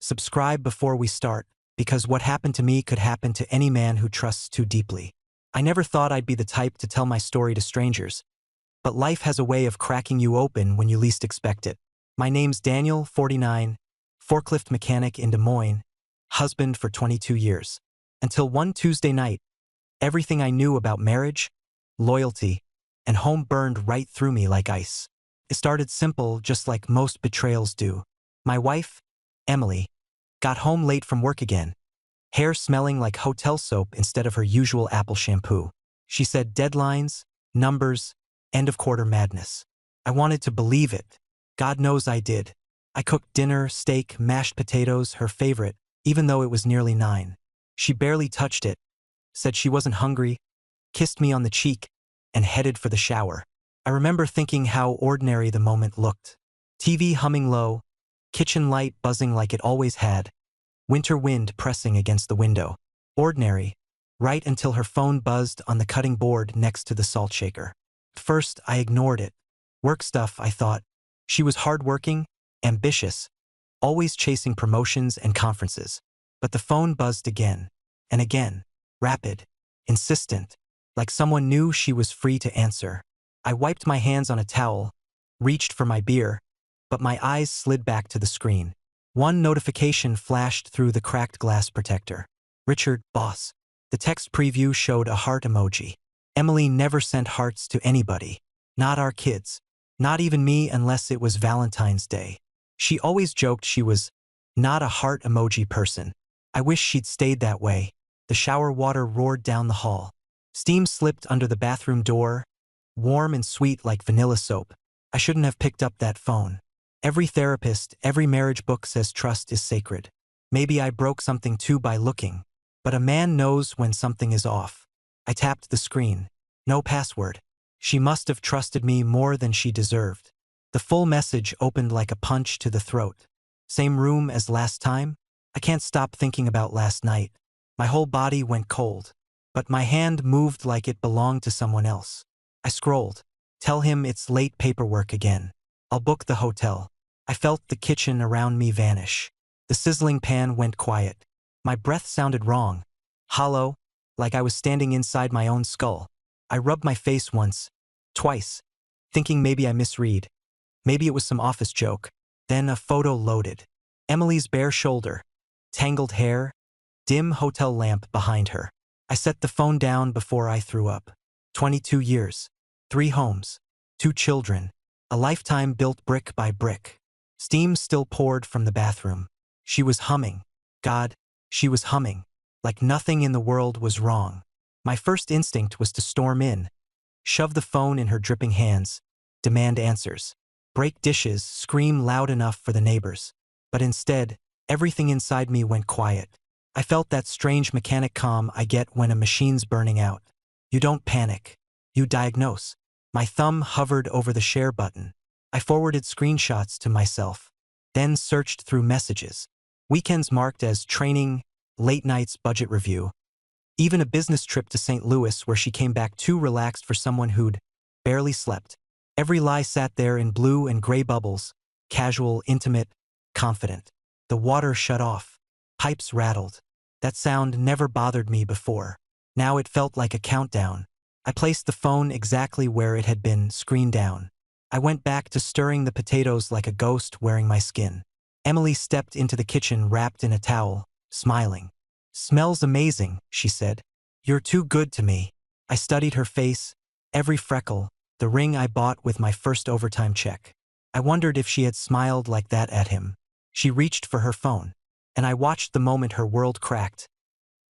Subscribe before we start, because what happened to me could happen to any man who trusts too deeply. I never thought I'd be the type to tell my story to strangers, but life has a way of cracking you open when you least expect it. My name's Daniel, 49, forklift mechanic in Des Moines, husband for 22 years. Until one Tuesday night, everything I knew about marriage, loyalty, and home burned right through me like ice. It started simple, just like most betrayals do. My wife, Emily, got home late from work again, hair smelling like hotel soap instead of her usual Apple shampoo. She said deadlines, numbers, end of quarter madness. I wanted to believe it. God knows I did. I cooked dinner, steak, mashed potatoes, her favorite, even though it was nearly 9. She barely touched it, said she wasn't hungry, kissed me on the cheek, and headed for the shower. I remember thinking how ordinary the moment looked. TV humming low, kitchen light buzzing like it always had, winter wind pressing against the window. Ordinary, right until her phone buzzed on the cutting board next to the salt shaker. First, I ignored it. Work stuff, I thought. She was hardworking, ambitious, always chasing promotions and conferences. But the phone buzzed again, and again, rapid, insistent, like someone knew she was free to answer. I wiped my hands on a towel, reached for my beer, but my eyes slid back to the screen. One notification flashed through the cracked glass protector. Richard, boss. The text preview showed a heart emoji. Emily never sent hearts to anybody. Not our kids. Not even me unless it was Valentine's Day. She always joked she was not a heart emoji person. I wish she'd stayed that way. The shower water roared down the hall. Steam slipped under the bathroom door, warm and sweet like vanilla soap. I shouldn't have picked up that phone. Every therapist, every marriage book says trust is sacred. Maybe I broke something too by looking. But a man knows when something is off. I tapped the screen. No password. She must have trusted me more than she deserved. The full message opened like a punch to the throat. Same room as last time? I can't stop thinking about last night. My whole body went cold. But my hand moved like it belonged to someone else. I scrolled. Tell him it's late paperwork again. I'll book the hotel. I felt the kitchen around me vanish. The sizzling pan went quiet. My breath sounded wrong. Hollow, like I was standing inside my own skull. I rubbed my face once, twice, thinking maybe I misread. Maybe it was some office joke. Then a photo loaded. Emily's bare shoulder, tangled hair, dim hotel lamp behind her. I set the phone down before I threw up. 22 years, 3 homes, 2 children, a lifetime built brick by brick. Steam still poured from the bathroom. She was humming. God, she was humming. Like nothing in the world was wrong. My first instinct was to storm in, shove the phone in her dripping hands, demand answers, break dishes, scream loud enough for the neighbors. But instead, everything inside me went quiet. I felt that strange mechanic calm I get when a machine's burning out. You don't panic. You diagnose. My thumb hovered over the share button. I forwarded screenshots to myself, then searched through messages. Weekends marked as training, late nights budget review. Even a business trip to St. Louis where she came back too relaxed for someone who'd barely slept. Every lie sat there in blue and gray bubbles, casual, intimate, confident. The water shut off. Pipes rattled. That sound never bothered me before. Now it felt like a countdown. I placed the phone exactly where it had been, screen down. I went back to stirring the potatoes like a ghost wearing my skin. Emily stepped into the kitchen wrapped in a towel, smiling. Smells amazing, she said. You're too good to me. I studied her face, every freckle, the ring I bought with my first overtime check. I wondered if she had smiled like that at him. She reached for her phone, and I watched the moment her world cracked.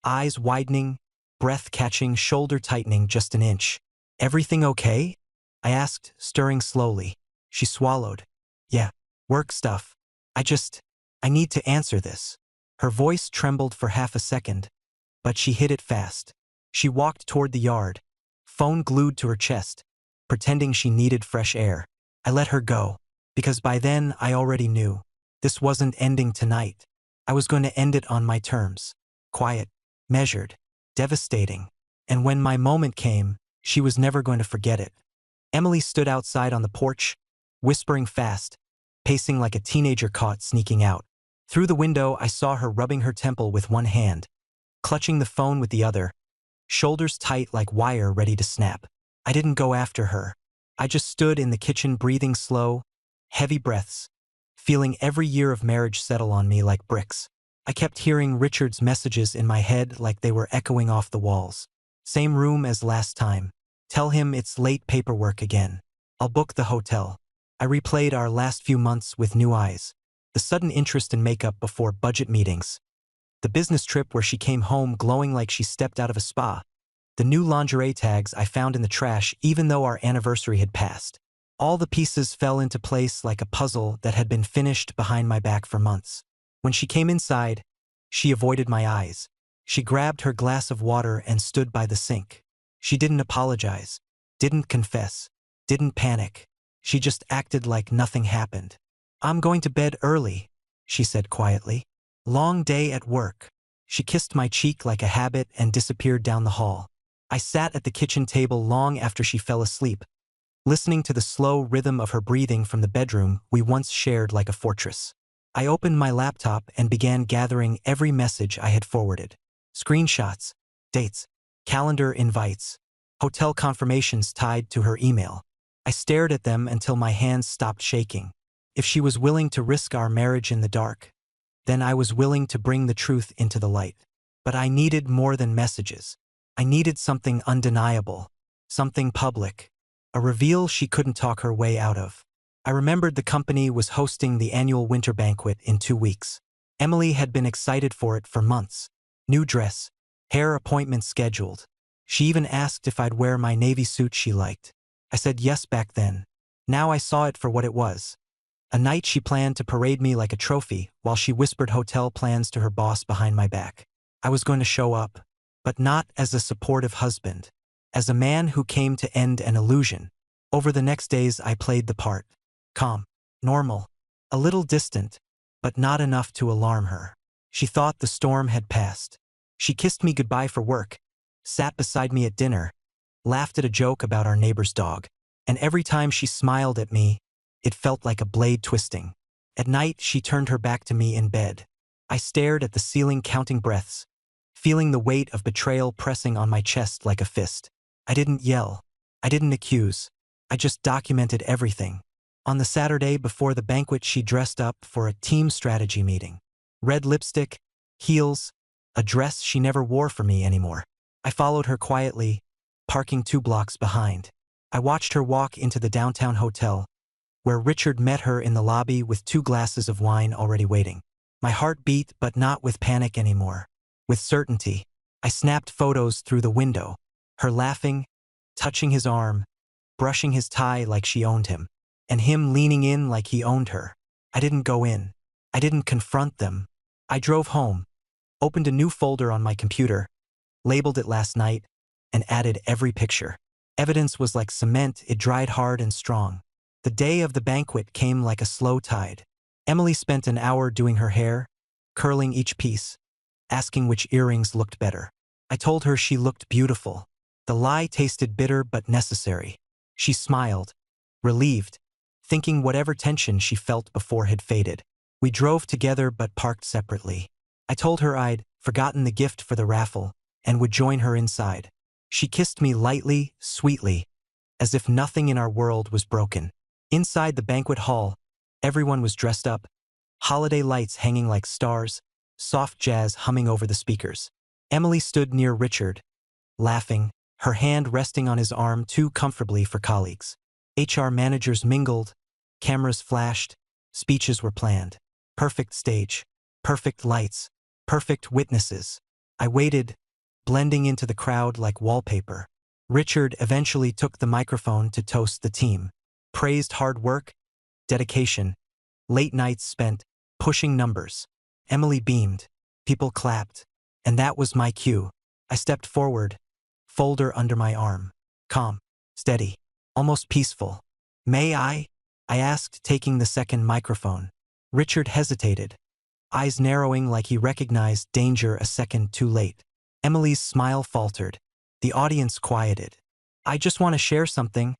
Eyes widening, breath catching, shoulder tightening just an inch. Everything okay? I asked, stirring slowly. She swallowed. Yeah, work stuff. I need to answer this. Her voice trembled for half a second, but she hit it fast. She walked toward the yard, phone glued to her chest, pretending she needed fresh air. I let her go, because by then I already knew. This wasn't ending tonight. I was going to end it on my terms. Quiet, measured, devastating. And when my moment came, she was never going to forget it. Emily stood outside on the porch, whispering fast, pacing like a teenager caught sneaking out. Through the window, I saw her rubbing her temple with one hand, clutching the phone with the other, shoulders tight like wire ready to snap. I didn't go after her. I just stood in the kitchen breathing slow, heavy breaths, feeling every year of marriage settle on me like bricks. I kept hearing Richard's messages in my head like they were echoing off the walls. Same room as last time. Tell him it's late paperwork again. I'll book the hotel. I replayed our last few months with new eyes. The sudden interest in makeup before budget meetings. The business trip where she came home glowing like she stepped out of a spa. The new lingerie tags I found in the trash even though our anniversary had passed. All the pieces fell into place like a puzzle that had been finished behind my back for months. When she came inside, she avoided my eyes. She grabbed her glass of water and stood by the sink. She didn't apologize, didn't confess, didn't panic. She just acted like nothing happened. I'm going to bed early, she said quietly. Long day at work. She kissed my cheek like a habit and disappeared down the hall. I sat at the kitchen table long after she fell asleep, listening to the slow rhythm of her breathing from the bedroom we once shared like a fortress. I opened my laptop and began gathering every message I had forwarded. Screenshots, dates, calendar invites, hotel confirmations tied to her email. I stared at them until my hands stopped shaking. If she was willing to risk our marriage in the dark, then I was willing to bring the truth into the light. But I needed more than messages. I needed something undeniable, something public, a reveal she couldn't talk her way out of. I remembered the company was hosting the annual winter banquet in 2 weeks. Emily had been excited for it for months. New dress, hair appointment scheduled. She even asked if I'd wear my navy suit she liked. I said yes back then. Now I saw it for what it was. A night she planned to parade me like a trophy while she whispered hotel plans to her boss behind my back. I was going to show up, but not as a supportive husband, as a man who came to end an illusion. Over the next days I played the part. Calm, normal, a little distant, but not enough to alarm her. She thought the storm had passed. She kissed me goodbye for work, sat beside me at dinner, laughed at a joke about our neighbor's dog, and every time she smiled at me, it felt like a blade twisting. At night, she turned her back to me in bed. I stared at the ceiling counting breaths, feeling the weight of betrayal pressing on my chest like a fist. I didn't yell. I didn't accuse. I just documented everything. On the Saturday before the banquet, she dressed up for a team strategy meeting. Red lipstick, heels, a dress she never wore for me anymore. I followed her quietly, parking 2 blocks behind. I watched her walk into the downtown hotel, where Richard met her in the lobby with 2 glasses of wine already waiting. My heart beat, but not with panic anymore. With certainty. I snapped photos through the window, her laughing, touching his arm, brushing his tie like she owned him, and him leaning in like he owned her. I didn't go in. I didn't confront them. I drove home, opened a new folder on my computer, labeled it last night, and added every picture. Evidence was like cement, it dried hard and strong. The day of the banquet came like a slow tide. Emily spent an hour doing her hair, curling each piece, asking which earrings looked better. I told her she looked beautiful. The lie tasted bitter but necessary. She smiled, relieved, thinking whatever tension she felt before had faded. We drove together but parked separately. I told her I'd forgotten the gift for the raffle and would join her inside. She kissed me lightly, sweetly, as if nothing in our world was broken. Inside the banquet hall, everyone was dressed up, holiday lights hanging like stars, soft jazz humming over the speakers. Emily stood near Richard, laughing, her hand resting on his arm too comfortably for colleagues. HR managers mingled, cameras flashed, speeches were planned. Perfect stage, perfect lights, perfect witnesses. I waited, blending into the crowd like wallpaper. Richard eventually took the microphone to toast the team, praised hard work, dedication, late nights spent pushing numbers. Emily beamed, people clapped, and that was my cue. I stepped forward, folder under my arm. Calm, steady, almost peaceful. May I? I asked, taking the second microphone. Richard hesitated, eyes narrowing like he recognized danger a second too late. Emily's smile faltered. The audience quieted. I just want to share something,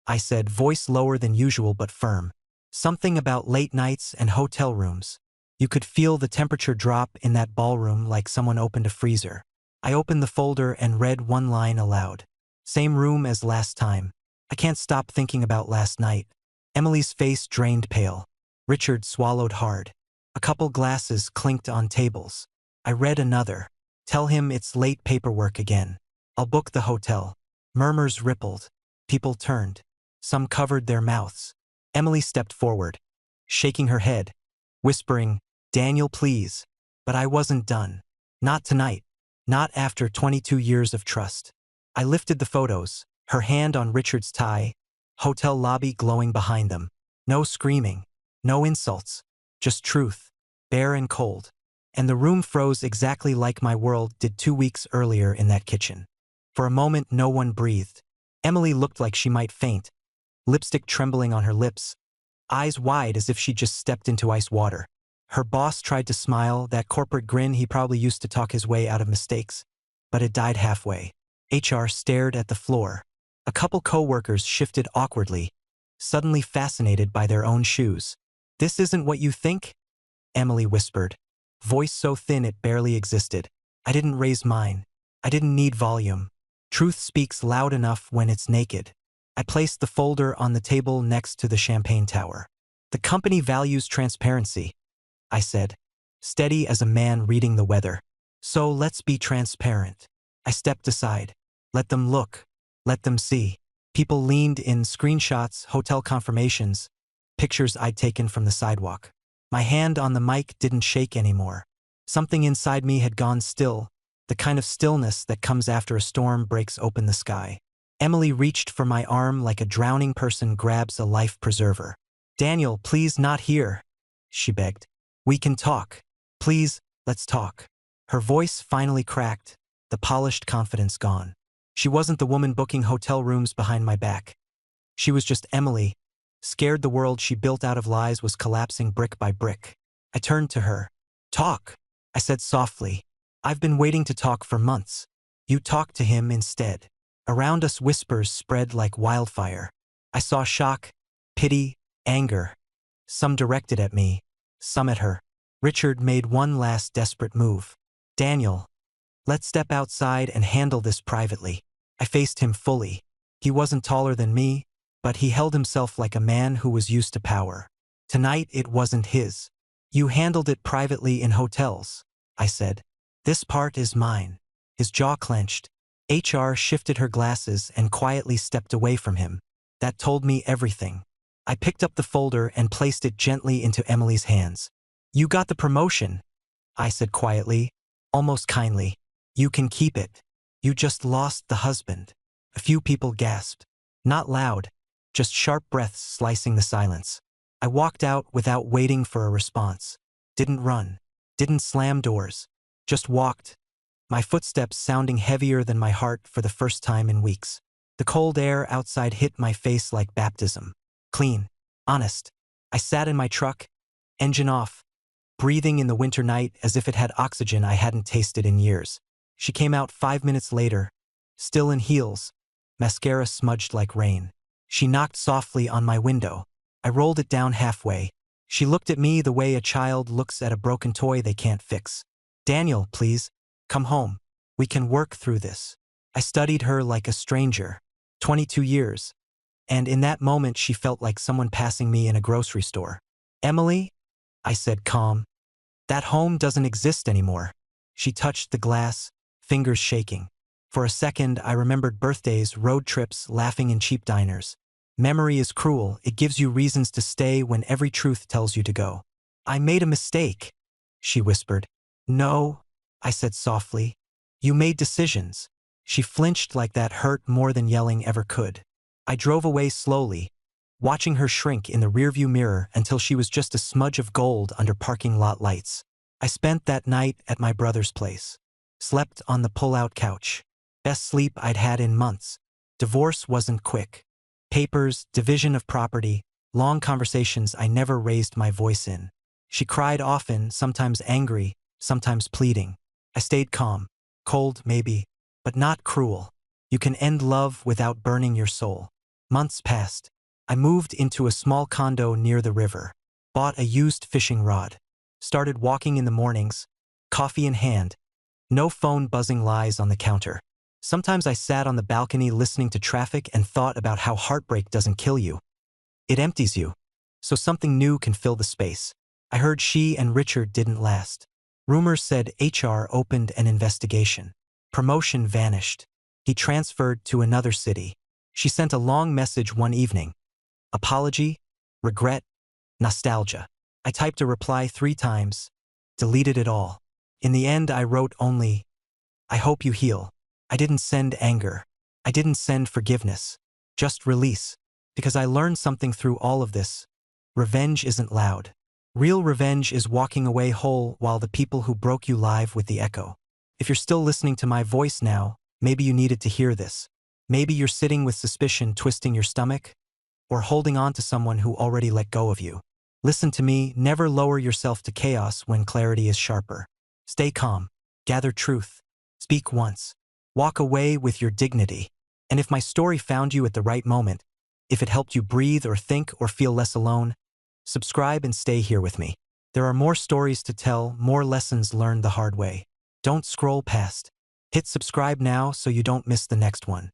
I said, voice lower than usual but firm. Something about late nights and hotel rooms. You could feel the temperature drop in that ballroom like someone opened a freezer. I opened the folder and read one line aloud. Same room as last time. I can't stop thinking about last night. Emily's face drained pale. Richard swallowed hard. A couple glasses clinked on tables. I read another. Tell him it's late paperwork again. I'll book the hotel. Murmurs rippled. People turned. Some covered their mouths. Emily stepped forward, shaking her head, whispering, "Daniel, please." But I wasn't done. Not tonight. Not after 22 years of trust. I lifted the photos, her hand on Richard's tie, hotel lobby glowing behind them. No screaming. No insults. Just truth. Bare and cold. And the room froze exactly like my world did 2 weeks earlier in that kitchen. For a moment, no one breathed. Emily looked like she might faint, lipstick trembling on her lips, eyes wide as if she just stepped into ice water. Her boss tried to smile, that corporate grin he probably used to talk his way out of mistakes, but it died halfway. HR stared at the floor. A couple co-workers shifted awkwardly, suddenly fascinated by their own shoes. "This isn't what you think?" Emily whispered, voice so thin it barely existed. I didn't raise mine. I didn't need volume. Truth speaks loud enough when it's naked. I placed the folder on the table next to the champagne tower. "The company values transparency," I said, steady as a man reading the weather. "So let's be transparent." I stepped aside. Let them look. Let them see. People leaned in, screenshots, hotel confirmations, pictures I'd taken from the sidewalk. My hand on the mic didn't shake anymore. Something inside me had gone still, the kind of stillness that comes after a storm breaks open the sky. Emily reached for my arm like a drowning person grabs a life preserver. "Daniel, please, not here," she begged. "We can talk. Please, let's talk." Her voice finally cracked, the polished confidence gone. She wasn't the woman booking hotel rooms behind my back. She was just Emily, scared the world she built out of lies was collapsing brick by brick. I turned to her. "Talk," I said softly. "I've been waiting to talk for months. You talk to him instead." Around us whispers spread like wildfire. I saw shock, pity, anger. Some directed at me, some at her. Richard made one last desperate move. "Daniel, let's step outside and handle this privately." I faced him fully. He wasn't taller than me, but he held himself like a man who was used to power. Tonight it wasn't his. "You handled it privately in hotels," I said. "This part is mine." His jaw clenched. HR shifted her glasses and quietly stepped away from him. That told me everything. I picked up the folder and placed it gently into Emily's hands. "You got the promotion," I said quietly, almost kindly. "You can keep it. You just lost the husband." A few people gasped. Not loud, just sharp breaths slicing the silence. I walked out without waiting for a response. Didn't run. Didn't slam doors. Just walked, my footsteps sounding heavier than my heart for the first time in weeks. The cold air outside hit my face like baptism. Clean. Honest. I sat in my truck, engine off, breathing in the winter night as if it had oxygen I hadn't tasted in years. She came out 5 minutes later, still in heels, mascara smudged like rain. She knocked softly on my window. I rolled it down halfway. She looked at me the way a child looks at a broken toy they can't fix. "Daniel, please, come home. We can work through this." I studied her like a stranger. 22 years. And in that moment she felt like someone passing me in a grocery store. "Emily," I said calm, "that home doesn't exist anymore." She touched the glass, fingers shaking. For a second I remembered birthdays, road trips, laughing in cheap diners. Memory is cruel, it gives you reasons to stay when every truth tells you to go. "I made a mistake," she whispered. "No," I said softly. "You made decisions." She flinched like that hurt more than yelling ever could. I drove away slowly, watching her shrink in the rearview mirror until she was just a smudge of gold under parking lot lights. I spent that night at my brother's place. Slept on the pull-out couch. Best sleep I'd had in months. Divorce wasn't quick. Papers, division of property, long conversations I never raised my voice in. She cried often, sometimes angry, sometimes pleading. I stayed calm. Cold, maybe, but not cruel. You can end love without burning your soul. Months passed. I moved into a small condo near the river. Bought a used fishing rod. Started walking in the mornings, coffee in hand, no phone buzzing lies on the counter. Sometimes I sat on the balcony listening to traffic and thought about how heartbreak doesn't kill you. It empties you, so something new can fill the space. I heard she and Richard didn't last. Rumors said HR opened an investigation. Promotion vanished. He transferred to another city. She sent a long message one evening. Apology, regret, nostalgia. I typed a reply 3 times, deleted it all. In the end, I wrote only, I hope you heal. I didn't send anger. I didn't send forgiveness. Just release. Because I learned something through all of this. Revenge isn't loud. Real revenge is walking away whole while the people who broke you live with the echo. If you're still listening to my voice now, maybe you needed to hear this. Maybe you're sitting with suspicion twisting your stomach, or holding on to someone who already let go of you. Listen to me, never lower yourself to chaos when clarity is sharper. Stay calm, gather truth, speak once, walk away with your dignity. And if my story found you at the right moment, if it helped you breathe or think or feel less alone, subscribe and stay here with me. There are more stories to tell, more lessons learned the hard way. Don't scroll past. Hit subscribe now so you don't miss the next one.